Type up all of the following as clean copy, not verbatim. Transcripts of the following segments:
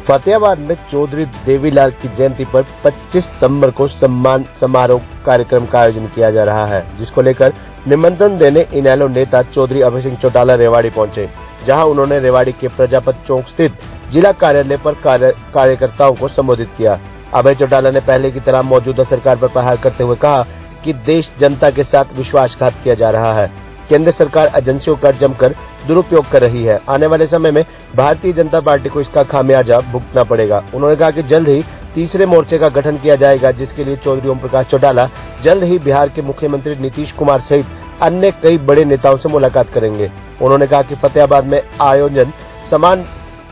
फतेहाबाद में चौधरी देवीलाल की जयंती पर 25 सितंबर को सम्मान समारोह कार्यक्रम का आयोजन किया जा रहा है, जिसको लेकर निमंत्रण देने इनेलो नेता चौधरी अभय सिंह चौटाला रेवाड़ी पहुंचे, जहां उन्होंने रेवाड़ी के प्रजापत चौक स्थित जिला कार्यालय पर कार्यकर्ताओं को संबोधित किया। अभय चौटाला ने पहले की तरह मौजूदा सरकार पर प्रहार करते हुए कहा कि देश जनता के साथ विश्वासघात किया जा रहा है। केंद्र सरकार एजेंसियों का जमकर दुरुपयोग कर रही है। आने वाले समय में भारतीय जनता पार्टी को इसका खामियाजा भुगतना पड़ेगा। उन्होंने कहा कि जल्द ही तीसरे मोर्चे का गठन किया जाएगा, जिसके लिए चौधरी ओम प्रकाश चौटाला जल्द ही बिहार के मुख्यमंत्री नीतीश कुमार सहित अन्य कई बड़े नेताओं से मुलाकात करेंगे। उन्होंने कहा कि फतेहाबाद में आयोजन समान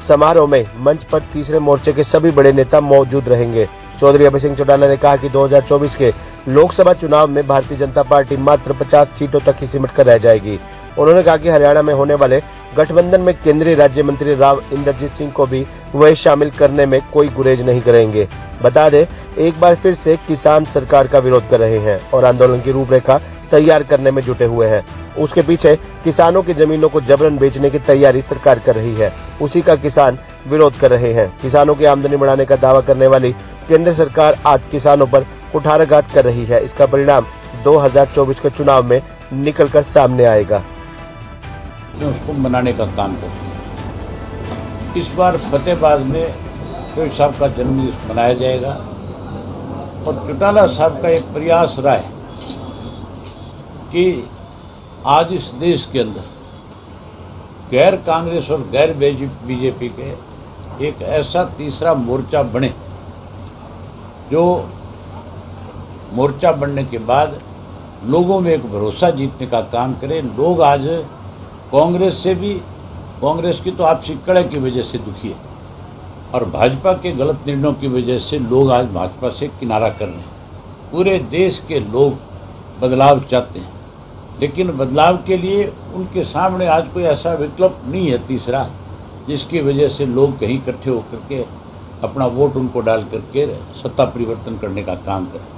समारोह में मंच पर तीसरे मोर्चे के सभी बड़े नेता मौजूद रहेंगे। चौधरी अभय सिंह चौटाला ने कहा कि 2024 के लोकसभा चुनाव में भारतीय जनता पार्टी मात्र 50 सीटों तक ही सिमट कर रह जाएगी। उन्होंने कहा कि हरियाणा में होने वाले गठबंधन में केंद्रीय राज्य मंत्री राव इंद्रजीत सिंह को भी वह शामिल करने में कोई गुरेज नहीं करेंगे। बता दें, एक बार फिर से किसान सरकार का विरोध कर रहे हैं और आंदोलन की रूपरेखा तैयार करने में जुटे हुए हैं। उसके पीछे किसानों की जमीनों को जबरन बेचने की तैयारी सरकार कर रही है, उसी का किसान विरोध कर रहे हैं। किसानों की आमदनी बढ़ाने का दावा करने वाली केंद्र सरकार आज किसानों पर कुठाराघात कर रही है। इसका परिणाम 2024 के चुनाव में निकलकर सामने आएगा। उसको मनाने का काम करते हैं। इस बार फतेहाबाद में चौधरी साहब का जन्मदिन मनाया जाएगा और चौटाला साहब का एक प्रयास रहा है कि आज इस देश के अंदर गैर कांग्रेस और गैर बीजेपी के एक ऐसा तीसरा मोर्चा बने, जो मोर्चा बनने के बाद लोगों में एक भरोसा जीतने का काम करे। लोग आज कांग्रेस से भी, कांग्रेस की तो आपसी कड़े की वजह से दुखी है और भाजपा के गलत निर्णयों की वजह से लोग आज भाजपा से किनारा कर रहे हैं। पूरे देश के लोग बदलाव चाहते हैं, लेकिन बदलाव के लिए उनके सामने आज कोई ऐसा विकल्प नहीं है तीसरा, जिसकी वजह से लोग कहीं इकट्ठे होकर के अपना वोट उनको डाल करके सत्ता परिवर्तन करने का काम करें।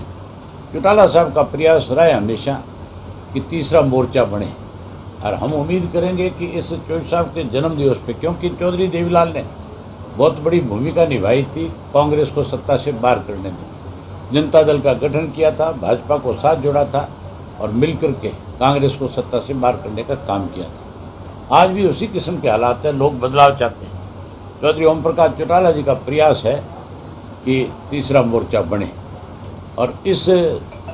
चौटाला साहब का प्रयास रहा है हमेशा कि तीसरा मोर्चा बने और हम उम्मीद करेंगे कि इस चौधरी साहब के जन्म दिवस पे, क्योंकि चौधरी देवीलाल ने बहुत बड़ी भूमिका निभाई थी कांग्रेस को सत्ता से बाहर करने में। जनता दल का गठन किया था, भाजपा को साथ जोड़ा था और मिलकर के कांग्रेस को सत्ता से बाहर करने का काम किया था। आज भी उसी किस्म के हालात हैं, लोग बदलाव चाहते हैं। चौधरी ओम प्रकाश चौटाला जी का प्रयास है कि तीसरा मोर्चा बने और इस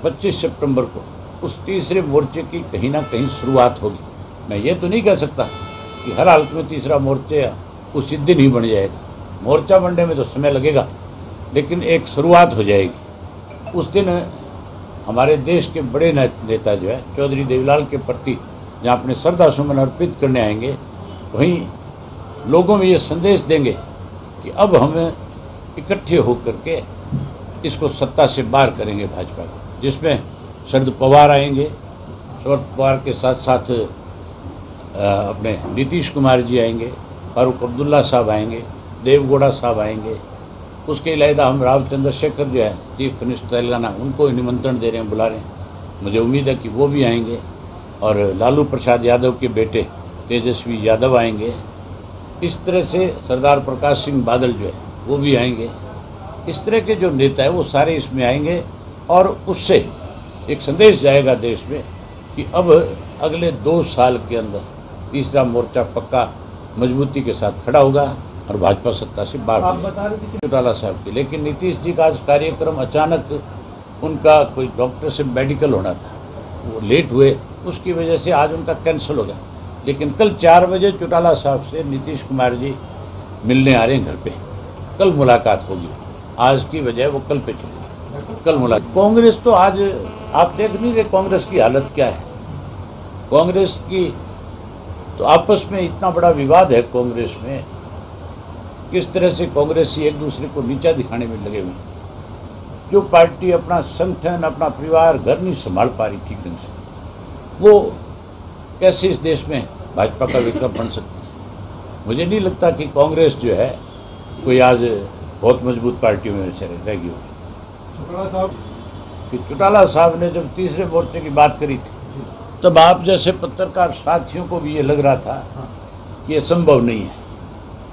25 सितंबर को उस तीसरे मोर्चे की कहीं ना कहीं शुरुआत होगी। मैं ये तो नहीं कह सकता कि हर हालत में तीसरा मोर्चा उसी दिन ही बन जाएगा। मोर्चा बनने में तो समय लगेगा, लेकिन एक शुरुआत हो जाएगी। उस दिन हमारे देश के बड़े नेता जो है चौधरी देवीलाल के प्रति जहाँ अपने श्रद्धा सुमन अर्पित करने आएंगे, वहीं लोगों में ये संदेश देंगे कि अब हम इकट्ठे होकर के इसको सत्ता से बाहर करेंगे भाजपा को, जिसमें शरद पवार आएंगे। शरद पवार के साथ साथ अपने नीतीश कुमार जी आएंगे, फारूक अब्दुल्ला साहब आएंगे, देवगौड़ा साहब आएंगे। उसके अलावा हम राव चंद्रशेखर जो है चीफ मिनिस्टर तेलंगाना, उनको निमंत्रण दे रहे हैं, बुला रहे हैं। मुझे उम्मीद है कि वो भी आएंगे और लालू प्रसाद यादव के बेटे तेजस्वी यादव आएंगे। इस तरह से सरदार प्रकाश सिंह बादल जो है वो भी आएंगे। इस तरह के जो नेता है वो सारे इसमें आएंगे और उससे एक संदेश जाएगा देश में कि अब अगले 2 साल के अंदर तीसरा मोर्चा पक्का मजबूती के साथ खड़ा होगा और भाजपा सत्ता से बाहर हो जाएगी। चौटाला साहब की, लेकिन नीतीश जी का आज कार्यक्रम अचानक, उनका कोई डॉक्टर से मेडिकल होना था, वो लेट हुए, उसकी वजह से आज उनका कैंसिल हो गया। लेकिन कल 4 बजे चौटाला साहब से नीतीश कुमार जी मिलने आ रहे हैं घर पे। कल मुलाकात होगी, आज की बजाय वो कल पे चलेगी। कल मुलाकात। कांग्रेस तो आज आप देख नहीं रहे कांग्रेस की हालत क्या है। कांग्रेस की तो आपस में इतना बड़ा विवाद है कांग्रेस में, किस तरह से कांग्रेसी एक दूसरे को नीचा दिखाने में लगे हुए। जो पार्टी अपना संगठन, अपना परिवार, घर नहीं संभाल पा रही ठीक ढंग से, वो कैसे इस देश में भाजपा का विकल्प बन सकती है। मुझे नहीं लगता कि कांग्रेस जो है कोई आज बहुत मजबूत पार्टियों में से रहेगी होगी। चौटाला साहब ने जब तीसरे मोर्चे की बात करी थी, तब आप जैसे पत्रकार साथियों को भी ये लग रहा था कि ये संभव नहीं है,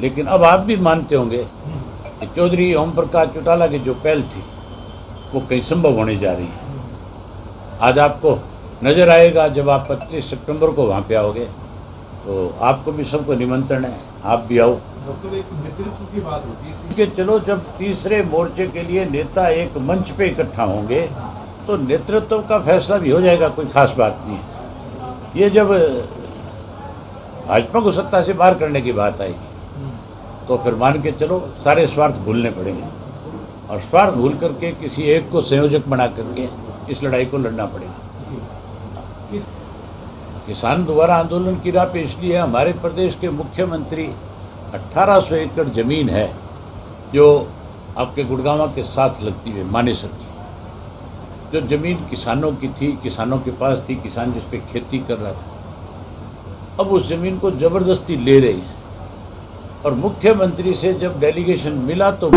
लेकिन अब आप भी मानते होंगे कि चौधरी ओम प्रकाश चौटाला की जो पहल थी वो कहीं संभव होने जा रही है। आज आपको नज़र आएगा जब आप 25 सितंबर को वहाँ पे आओगे तो आपको भी सबको निमंत्रण है, आप भी आओ। एक नेतृत्व की बात होती है कि चलो जब तीसरे मोर्चे के लिए नेता एक मंच पे इकट्ठा होंगे तो नेतृत्व का फैसला भी हो जाएगा, कोई खास बात नहीं है। ये जब भाजपा को सत्ता से बाहर करने की बात आएगी तो फिर मान के चलो सारे स्वार्थ भूलने पड़ेंगे और स्वार्थ भूल करके किसी एक को संयोजक बना करके इस लड़ाई को लड़ना पड़ेगा। किसान दोबारा आंदोलन की राह पे इसलिए हमारे प्रदेश के मुख्यमंत्री 1800 एकड़ ज़मीन है जो आपके गुड़गांव के साथ लगती है मानेसर की, जो ज़मीन किसानों की थी, किसानों के पास थी, किसान जिस पे खेती कर रहा था, अब उस ज़मीन को ज़बरदस्ती ले रही है। और मुख्यमंत्री से जब डेलीगेशन मिला तो